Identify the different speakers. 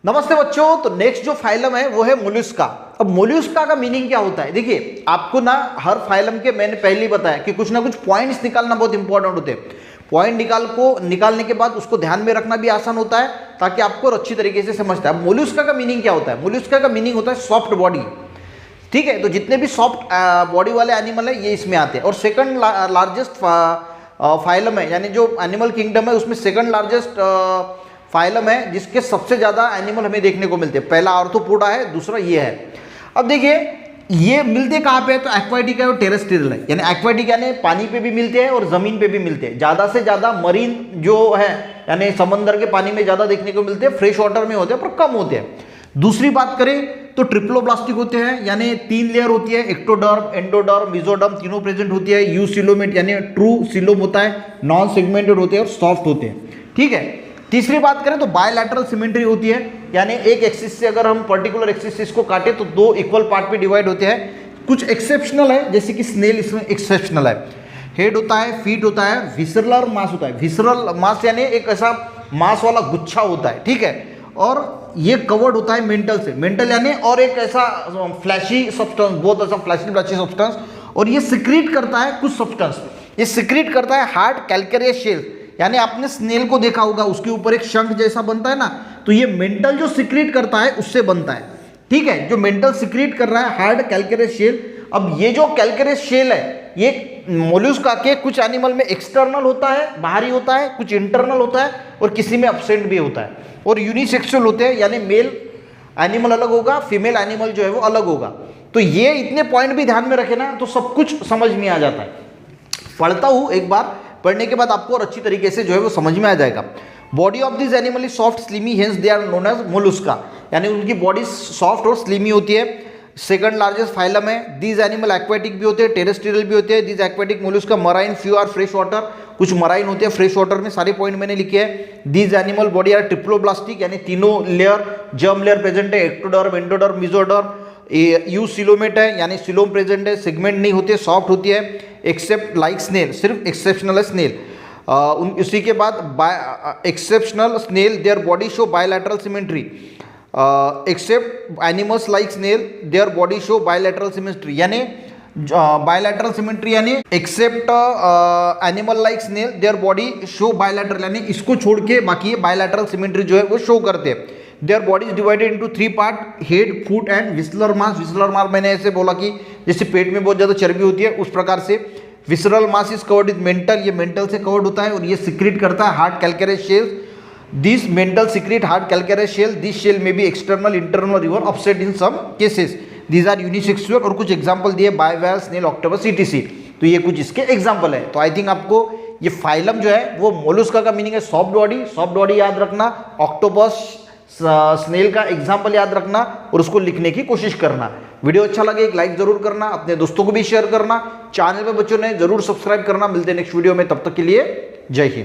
Speaker 1: नमस्ते बच्चों। तो नेक्स्ट जो फाइलम है वो है मोलस्का। अब मोलस्का का मीनिंग क्या होता है, देखिए आपको ना हर फाइलम के मैंने पहले ही बताया कि कुछ ना कुछ पॉइंट्स निकालना बहुत इंपॉर्टेंट होते हैं। पॉइंट निकालने के बाद उसको ध्यान में रखना भी आसान होता है ताकि आपको अच्छी तरीके से समझता है। अब मोलस्का का मीनिंग क्या होता है? मोलस्का का मीनिंग होता है सॉफ्ट बॉडी। ठीक है, तो जितने भी सॉफ्ट बॉडी वाले एनिमल है ये इसमें आते हैं। और सेकंड लार्जेस्ट फाइलम है, यानी जो एनिमल किंगडम है उसमें सेकंड लार्जेस्ट फाइलम है जिसके सबसे ज़्यादा एनिमल हमें देखने को मिलते हैं। पहला आर्थ्रोपोडा है, दूसरा ये है। अब देखिए ये मिलते कहाँ पे है, तो एक्वाटिक है और टेरेस्ट्रियल है। यानी एक्वाटिक यानी पानी पे भी मिलते हैं और ज़मीन पे भी मिलते हैं। ज़्यादा से ज़्यादा मरीन जो है यानी समंदर के पानी में ज़्यादा देखने को मिलते हैं, फ्रेश वाटर में होते हैं पर कम होते हैं। दूसरी बात करें तो ट्रिप्लोब्लास्टिक होते हैं, यानी 3 लेयर होती है, एक्टोडर्म, एंडोडर्म, मेसोडर्म, तीनों प्रेजेंट होती है। यू सिलोमेट यानी ट्रू सिलोम होता है, नॉन सेगमेंटेड होते हैं और सॉफ्ट होते हैं। ठीक है, तीसरी बात करें तो बायलैटरल सिमेट्री होती है, यानी एक एक्सिस से अगर हम पर्टिकुलर एक्सिस को काटे तो 2 इक्वल पार्ट पे डिवाइड होते हैं। कुछ एक्सेप्शनल है, जैसे कि स्नेल इसमें एक्सेप्शनल है। हेड होता है, फीट होता है, विसरलर मास होता है। विसरल मास यानी एक ऐसा मास वाला गुच्छा होता है। ठीक है, और ये कवर्ड होता है मेंटल से। मेंटल यानी और एक ऐसा फ्लैशी सब्सटेंस, बहुत ऐसा फ्लैशी सब्सटेंस, और ये सिक्रीट करता है कुछ सब्सटेंस। ये सिक्रीट करता है हार्ड कैल्केरियस शेल, यानी आपने स्नेल को देखा होगा उसके ऊपर एक शंख जैसा बनता है ना, तो ये मेंटल जो सिक्रीट करता है उससे बनता है। ठीक है, जो मेंटल सिक्रीट कर रहा है हार्ड कैल्केरियस शेल। अब ये जो कैल्केरियस शेल है ये मोलस्का के कुछ एनिमल में एक्सटर्नल होता है, बाहरी होता है, कुछ इंटरनल होता है और किसी में एब्सेंट भी होता है। और यूनिसेक्सुअल होते हैं, यानी मेल एनिमल अलग होगा, फीमेल एनिमल जो है वो अलग होगा। तो ये इतने पॉइंट भी ध्यान में रखे ना तो सब कुछ समझ में आ जाता है। पढ़ता हूँ एक बार, पढ़ने के बाद आपको और अच्छी तरीके से जो है वो समझ में आ जाएगा। Body of this animal is soft slimy, hence they are known as mollusca, यानी उनकी बॉडी सॉफ्ट और स्लिमी होती है। सेकंड लार्जेस्ट फाइलम है। दीज एनिमल एक्वेटिक भी होते हैं, टेरेस्ट्रियल भी होते हैं। These aquatic mollusca marine, few are fresh water, कुछ मराइन होते हैं फ्रेश वाटर में। सारे पॉइंट मैंने लिखे हैं। These animal body are triploblastic, यानी तीनों लेयर जर्म लेयर प्रेजेंट है, ectoderm, endoderm, mesoderm. Eucoelomate है, यानी सिलोम प्रेजेंट है, सेगमेंट नहीं होते, सॉफ्ट होती है, एक्सेप्ट लाइक स्नेल, सिर्फ एक्सेप्शनल है स्नेल। उसी के बाद exceptional snail their body show bilateral symmetry, except animals like snail their body show bilateral symmetry, यानी बायलैटरल सिमेट्री यानी except animal like snail their body show bilateral, यानी इसको छोड़ के बाकी बायलैटरल सिमेट्री जो है वो शो करते हैं। Their body is divided into 3 part, head, foot and visceral mass. Visceral mass मैंने ऐसे बोला कि जैसे पेट में बहुत ज़्यादा चर्बी होती है उस प्रकार से। Visceral mass is covered with mantle, ये मेंटल से कवर्ड होता है और ये सिक्रीट करता है hard calcareous shell. This mantle secrete hard calcareous shell, this shell may be external, internal, even offset in some cases. These are unisexual, और कुछ एग्जाम्पल दिए बायवैल, स्नेल, ऑक्टोपस, etc। तो ये कुछ इसके एग्जाम्पल है। तो आई थिंक आपको ये फाइलम जो है वो मोलस्का का मीनिंग है सॉफ्ट बॉडी। सॉफ्ट बॉडी याद रखना, ऑक्टोपस, स्नेल का एग्जाम्पल याद रखना और उसको लिखने की कोशिश करना। वीडियो अच्छा लगे एक लाइक जरूर करना, अपने दोस्तों को भी शेयर करना, चैनल पे बच्चों ने जरूर सब्सक्राइब करना। मिलते हैं नेक्स्ट वीडियो में, तब तक के लिए जय हिंद।